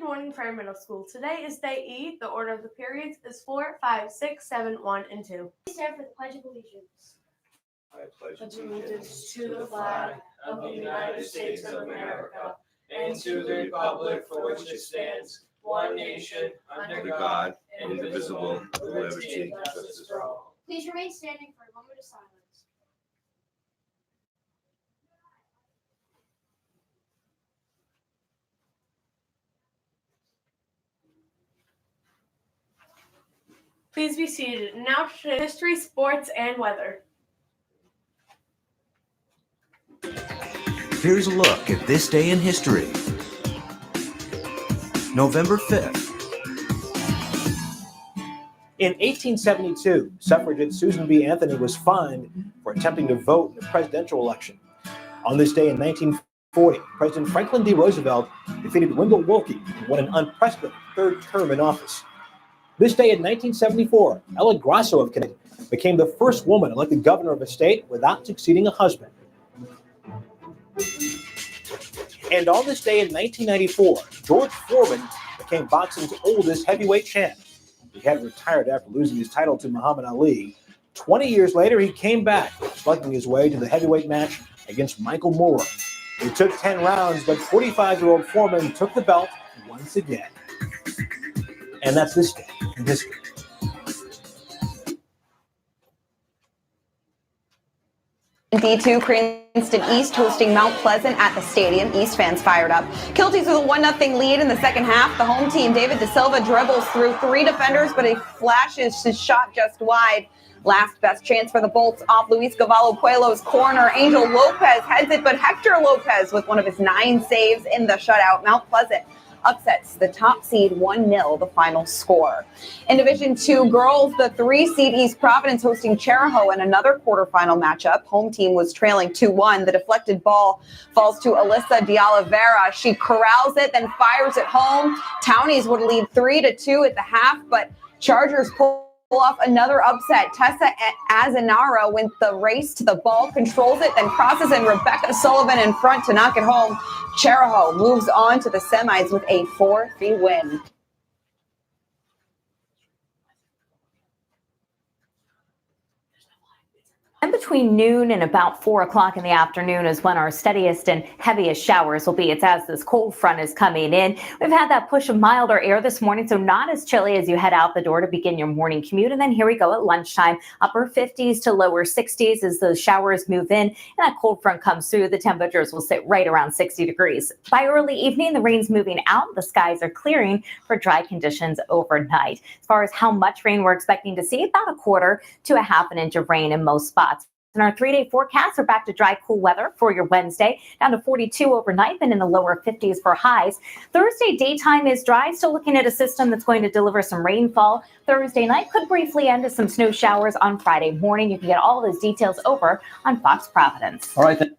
morning, Ferri Middle School. Today is Day E. The order of the periods is 4, 5, 6, 7, 1, and 2. Please stand for the Pledge of Allegiance. I pledge allegiance to the flag of the United States of America and to the republic for which it stands, one nation, under God, indivisible, with liberty and justice for all. Please remain standing for a moment of silence. Please be seated. Now to history, sports, and weather. Here's a look at this day in history. November 5th. In 1872, suffragette Susan B. Anthony was fined for attempting to vote in the presidential election. On this day in 1940, President Franklin D. Roosevelt defeated Wendell Willkie and won an unprecedented third term in office. This day in 1974, Ella Grasso of Connecticut became the first woman elected governor of a state without succeeding a husband. And on this day in 1994, George Foreman became boxing's oldest heavyweight champ. He had retired after losing his title to Muhammad Ali. 20 years later, he came back, slugging his way to the heavyweight match against Michael Moorer. It took 10 rounds, but 45-year-old Foreman took the belt once again. And that's this day in history. D2 Cranston East hosting Mount Pleasant at the stadium. East fans fired up. Kilties with a 1-0 lead in the second half. The home team, David De Silva, dribbles through 3 defenders, but he flashes his shot just wide. Last best chance for the Bolts off Luis Cavallo Puelo's corner. Angel Lopez heads it, but Hector Lopez with one of his 9 saves in the shutout. Mount Pleasant upsets the top seed 1-0, the final score. In Division 2 girls, the 3-seed East Providence hosting Cheraho in another quarterfinal matchup. Home team was trailing 2-1. The deflected ball falls to Alyssa de Oliveira. She corrals it, then fires it home. Townies would lead 3-2 at the half, but Chargers pull off another upset. Tessa Azanara wins the race to the ball, controls it, then crosses in Rebecca Sullivan in front to knock it home. Cheraho moves on to the semis with a 4-3 win. And between noon and about 4 o'clock in the afternoon is when our steadiest and heaviest showers will be. It's as this cold front is coming in. We've had that push of milder air this morning, so not as chilly as you head out the door to begin your morning commute. And then here we go at lunchtime, upper 50s to lower 60s as those showers move in and that cold front comes through. The temperatures will sit right around 60 degrees. By early evening, the rain's moving out. The skies are clearing for dry conditions overnight. As far as how much rain we're expecting to see, about 1/4 to 1/2 inch of rain in most spots. And our 3-day forecasts are back to dry, cool weather for your Wednesday, down to 42 overnight, then in the lower 50s for highs. Thursday daytime is dry, still looking at a system that's going to deliver some rainfall. Thursday night could briefly end to some snow showers on Friday morning. You can get all those details over on Fox Providence. All right, then.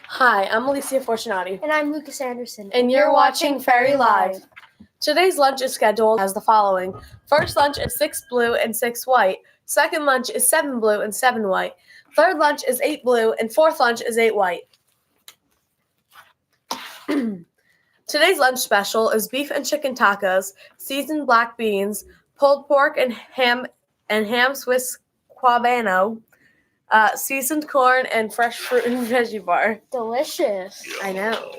Hi, I'm Alicia Fortunati. And I'm Lucas Anderson. And you're watching Ferri Live. Today's lunch is scheduled as the following. First lunch is 6 blue and 6 white. Second lunch is 7 blue and 7 white. Third lunch is 8 blue, and fourth lunch is 8 white. Today's lunch special is beef and chicken tacos, seasoned black beans, pulled pork and ham Swiss Quabano, seasoned corn, and fresh fruit and veggie bar. Delicious. I know.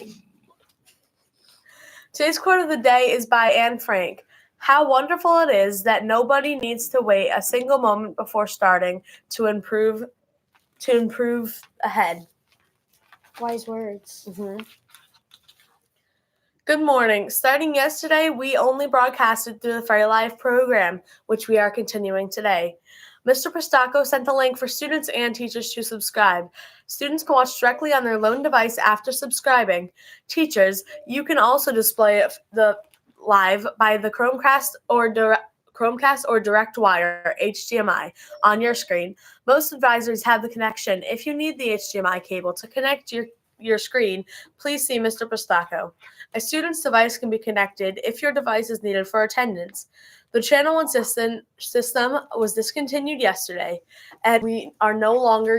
Today's quote of the day is by Anne Frank. How wonderful it is that nobody needs to wait a single moment before starting to improve ahead. Wise words. Good morning. Starting yesterday, we only broadcasted through the Ferri Live program, which we are continuing today. Mr. Pistacco sent a link for students and teachers to subscribe. Students can watch directly on their lone device after subscribing. Teachers, you can also display the live by the Chromecast or direct wire HDMI on your screen. Most advisors have the connection. If you need the HDMI cable to connect your screen, please see Mr. Pistacco. A student's device can be connected if your device is needed for attendance. The Channel 1 system was discontinued yesterday, and we are no longer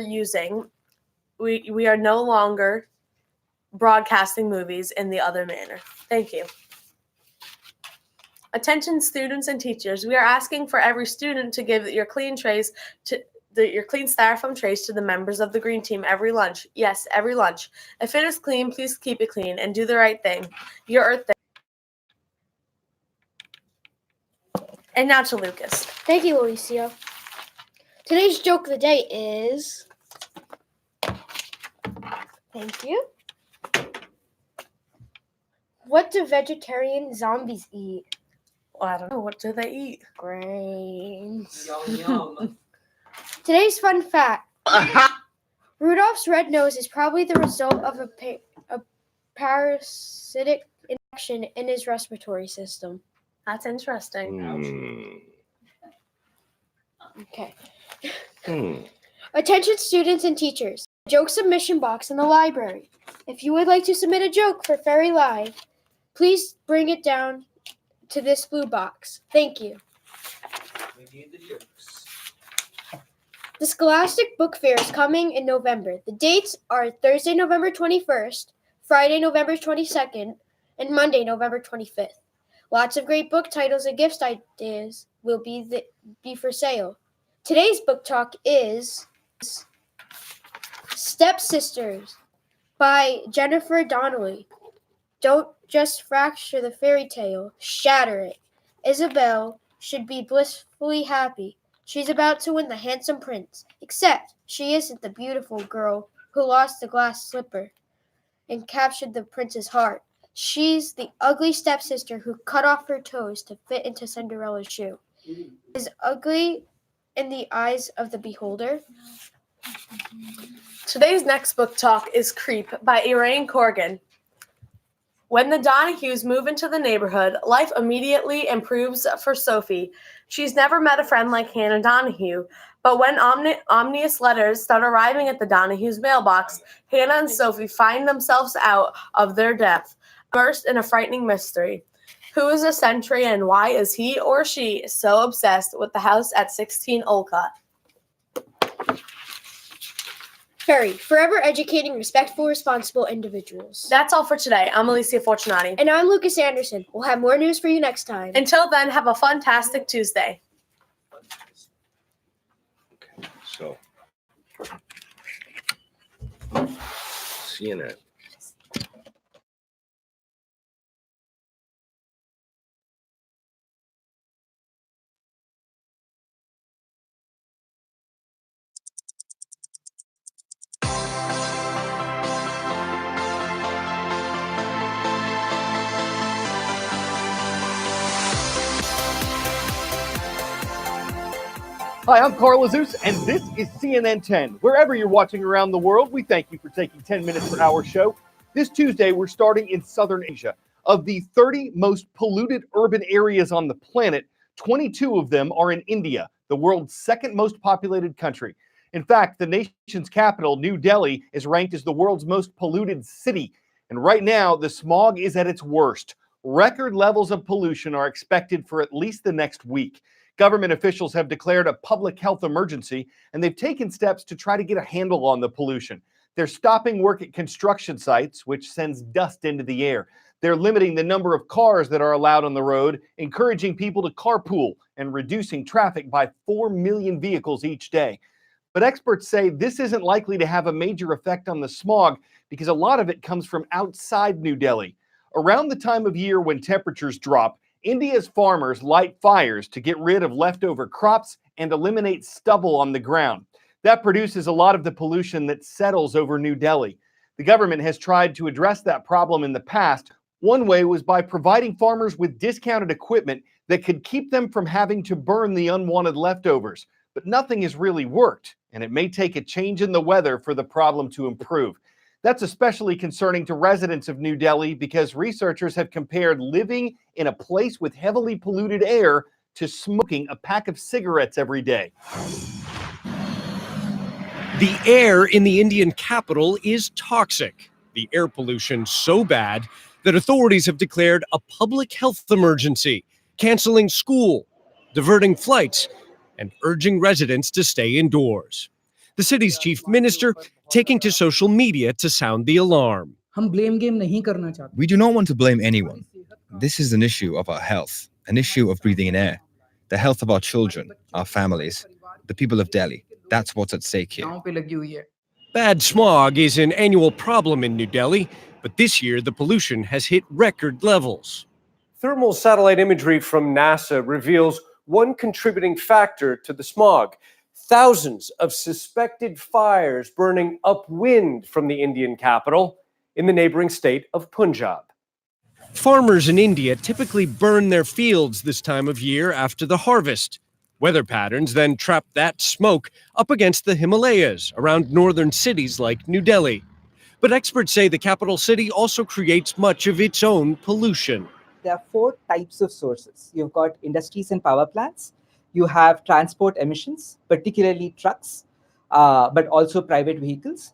broadcasting movies in the other manner. Thank you. Attention students and teachers, we are asking for every student to give your clean trays to your clean styrofoam trays to the members of the green team every lunch. Yes, every lunch. If it is clean, please keep it clean and do the right thing. Your Earth Day. And now to Lucas. Thank you, Alicia. Today's joke of the day is... Thank you. What do vegetarian zombies eat? Well, I don't know. What do they eat? Grains. Yum, yum. Today's fun fact. Rudolph's red nose is probably the result of a parasitic infection in his respiratory system. That's interesting. Okay. Hmm. Attention students and teachers. Joke submission box in the library. If you would like to submit a joke for Ferri Live, please bring it down to this blue box. Thank you. We need the jokes. The Scholastic Book Fair is coming in November. The dates are Thursday, November 21st, Friday, November 22nd, and Monday, November 25th. Lots of great book titles and gift ideas will be for sale. Today's book talk is Stepsisters by Jennifer Donnelly. Don't just fracture the fairy tale, shatter it. Isabel should be blissfully happy. She's about to win the handsome prince, except she isn't the beautiful girl who lost the glass slipper and captured the prince's heart. She's the ugly stepsister who cut off her toes to fit into Cinderella's shoe. Is ugly in the eyes of the beholder? Today's next book talk is Creep by Elaine Corrigan. When the Donahues move into the neighborhood, life immediately improves for Sophie. She's never met a friend like Hannah Donahue, but when ominous letters start arriving at the Donahues' mailbox, Hannah and Sophie find themselves out of their depth, immersed in a frightening mystery. Who is a sentry and why is he or she so obsessed with the house at 16 Olcott? Ferri, forever educating respectful, responsible individuals. That's all for today. I'm Alicia Fortunati. And I'm Lucas Anderson. We'll have more news for you next time. Until then, have a fantastic Tuesday. Okay, so CNN. Hi, I'm Carl Azus, and this is CNN 10. Wherever you're watching around the world, we thank you for taking 10 minutes for our show. This Tuesday, we're starting in Southern Asia. Of the 30 most polluted urban areas on the planet, 22 of them are in India, the world's second most populated country. In fact, the nation's capital, New Delhi, is ranked as the world's most polluted city. And right now, the smog is at its worst. Record levels of pollution are expected for at least the next week. Government officials have declared a public health emergency, and they've taken steps to try to get a handle on the pollution. They're stopping work at construction sites, which sends dust into the air. They're limiting the number of cars that are allowed on the road, encouraging people to carpool, and reducing traffic by 4 million vehicles each day. But experts say this isn't likely to have a major effect on the smog because a lot of it comes from outside New Delhi. Around the time of year when temperatures drop, India's farmers light fires to get rid of leftover crops and eliminate stubble on the ground. That produces a lot of the pollution that settles over New Delhi. The government has tried to address that problem in the past. One way was by providing farmers with discounted equipment that could keep them from having to burn the unwanted leftovers. But nothing has really worked, and it may take a change in the weather for the problem to improve. That's especially concerning to residents of New Delhi because researchers have compared living in a place with heavily polluted air to smoking a pack of cigarettes every day. The air in the Indian capital is toxic. The air pollution so bad that authorities have declared a public health emergency, canceling school, diverting flights, and urging residents to stay indoors. The city's chief minister taking to social media to sound the alarm. हम blame game नहीं करना चाहते. We do not want to blame anyone. This is an issue of our health, an issue of breathing in air, the health of our children, our families, the people of Delhi. That's what's at stake here. गांव पे लगी हुई है. Bad smog is an annual problem in New Delhi, but this year the pollution has hit record levels. Thermal satellite imagery from NASA reveals one contributing factor to the smog. Thousands of suspected fires burning upwind from the Indian capital in the neighboring state of Punjab. Farmers in India typically burn their fields this time of year after the harvest. Weather patterns then trap that smoke up against the Himalayas around northern cities like New Delhi. But experts say the capital city also creates much of its own pollution. There are 4 types of sources. You've got industries and power plants. You have transport emissions, particularly trucks, but also private vehicles.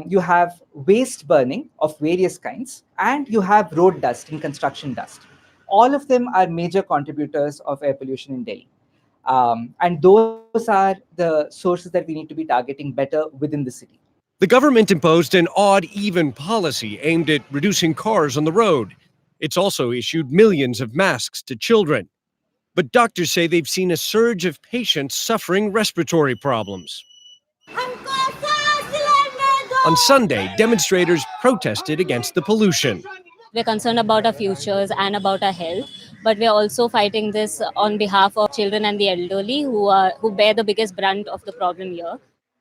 You have waste burning of various kinds, and you have road dust and construction dust. All of them are major contributors of air pollution in Delhi. And those are the sources that we need to be targeting better within the city. The government imposed an odd-even policy aimed at reducing cars on the road. It's also issued millions of masks to children. But doctors say they've seen a surge of patients suffering respiratory problems. On Sunday, demonstrators protested against the pollution. We're concerned about our futures and about our health, but we're also fighting this on behalf of children and the elderly who bear the biggest brunt of the problem here.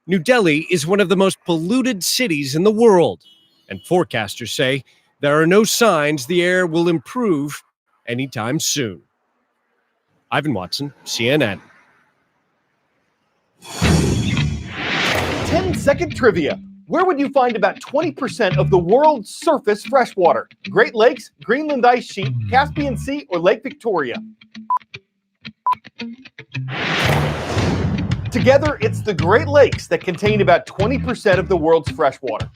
New Delhi is one of the most polluted cities in the world, and forecasters say there are no signs the air will improve anytime soon. Ivan Watson, CNN. 10-second trivia. Where would you find about 20% of the world's surface freshwater? Great Lakes, Greenland ice sheet, Caspian Sea, or Lake Victoria? Together, it's the Great Lakes that contain about 20% of the world's freshwater.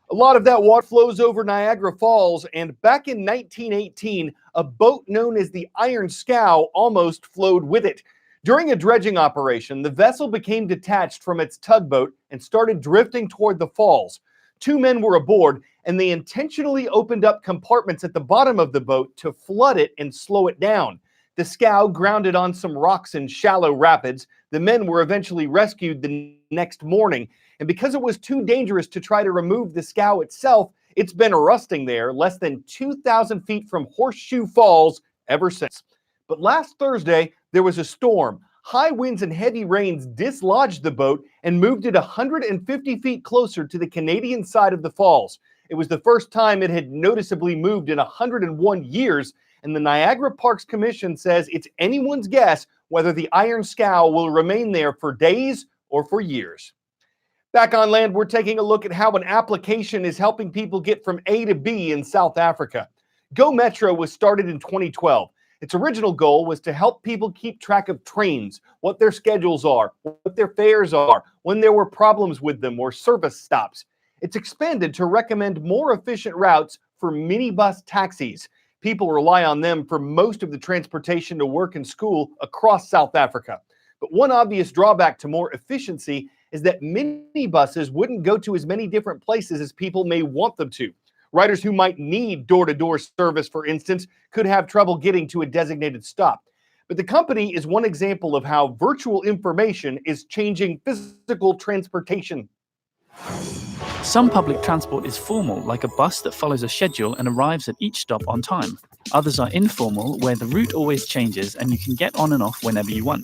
A lot of that water flows over Niagara Falls, and back in 1918, a boat known as the Iron Scow almost flowed with it. During a dredging operation, the vessel became detached from its tugboat and started drifting toward the falls. 2 men were aboard, and they intentionally opened up compartments at the bottom of the boat to flood it and slow it down. The scow grounded on some rocks in shallow rapids. The men were eventually rescued the next morning, and because it was too dangerous to try to remove the scow itself, it's been rusting there less than 2,000 feet from Horseshoe Falls ever since. But last Thursday, there was a storm. High winds and heavy rains dislodged the boat and moved it 150 feet closer to the Canadian side of the falls. It was the first time it had noticeably moved in 101 years, and the Niagara Parks Commission says it's anyone's guess whether the Iron Scow will remain there for days or for years. Back on land, we're taking a look at how an application is helping people get from A to B in South Africa. Go Metro was started in 2012. Its original goal was to help people keep track of trains, what their schedules are, what their fares are, when there were problems with them or service stops. It's expanded to recommend more efficient routes for minibus taxis. People rely on them for most of the transportation to work and school across South Africa. But one obvious drawback to more efficiency is that minibuses wouldn't go to as many different places as people may want them to. Riders who might need door-to-door service, for instance, could have trouble getting to a designated stop. But the company is one example of how virtual information is changing physical transportation. Some public transport is formal, like a bus that follows a schedule and arrives at each stop on time. Others are informal, where the route always changes and you can get on and off whenever you want.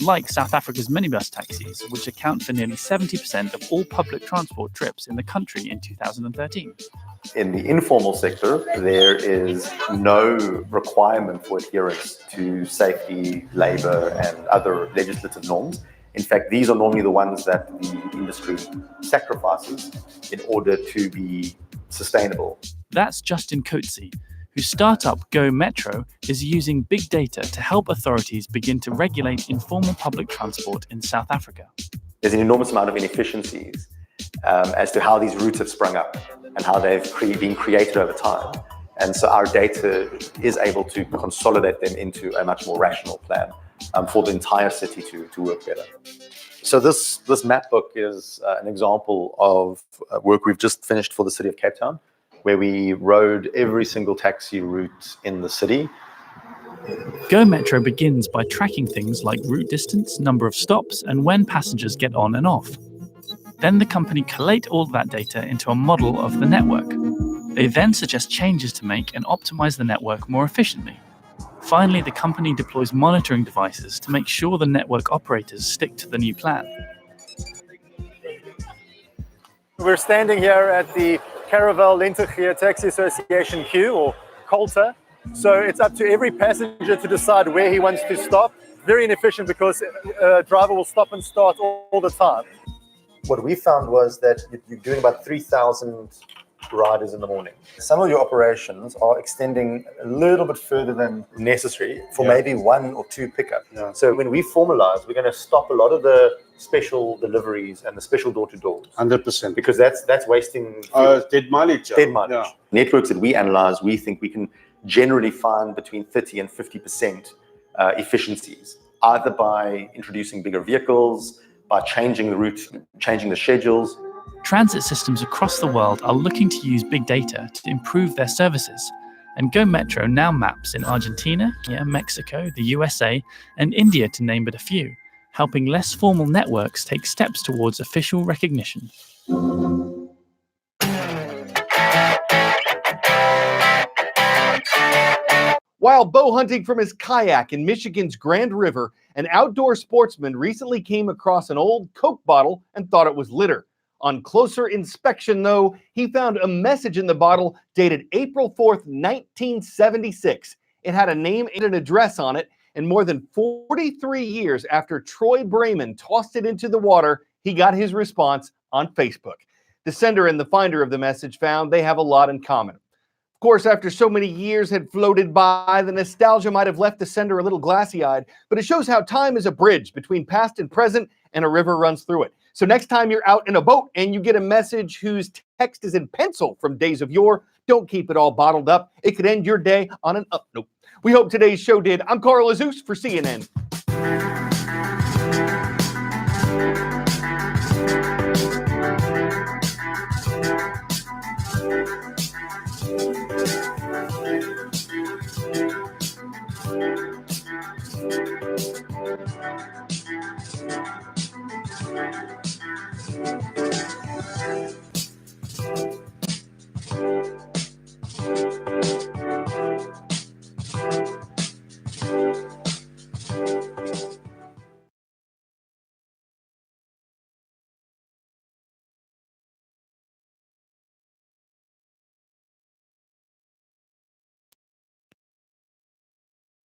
Like South Africa's minibus taxis, which account for nearly 70% of all public transport trips in the country in 2013. In the informal sector, there is no requirement for adherence to safety, labour and other legislative norms. In fact, these are normally the ones that the industry sacrifices in order to be sustainable. That's Justin Coetzee, whose startup Go Metro is using big data to help authorities begin to regulate informal public transport in South Africa. There's an enormous amount of inefficiencies as to how these routes have sprung up and how they've been created over time. And so our data is able to consolidate them into a much more rational plan for the entire city to work better. So this map book is an example of work we've just finished for the city of Cape Town, where we rode every single taxi route in the city. Go Metro begins by tracking things like route distance, number of stops, and when passengers get on and off. Then the company collate all that data into a model of the network. They then suggest changes to make and optimize the network more efficiently. Finally, the company deploys monitoring devices to make sure the network operators stick to the new plan. We're standing here at the Caravel Lentegeur Taxi Association queue, or COLTA. So it's up to every passenger to decide where he wants to stop. Very inefficient because a driver will stop and start all the time. What we found was that you're doing about 3,000 riders in the morning. Some of your operations are extending a little bit further than necessary for maybe 1 or 2 pickup. So when we formalize, we're going to stop a lot of the special deliveries and the special door-to-doors. 100%. Because that's wasting dead mileage. Dead mileage. Networks that we analyze, we think we can generally find between 30 and 50% efficiencies, either by introducing bigger vehicles, by changing the route, changing the schedules. Transit systems across the world are looking to use big data to improve their services. And Go Metro now maps in Argentina, Mexico, the USA, and India, to name but a few, helping less formal networks take steps towards official recognition. While bow hunting from his kayak in Michigan's Grand River, an outdoor sportsman recently came across an old Coke bottle and thought it was litter. On closer inspection, though, he found a message in the bottle dated April 4th, 1976. It had a name and an address on it, and more than 43 years after Troy Brayman tossed it into the water, he got his response on Facebook. The sender and the finder of the message found they have a lot in common. Of course, after so many years had floated by, the nostalgia might have left the sender a little glassy-eyed, but it shows how time is a bridge between past and present, and a river runs through it. So next time you're out in a boat and you get a message whose text is in pencil from days of yore, don't keep it all bottled up. It could end your day on an up note. We hope today's show did. I'm Carl Azus for CNN.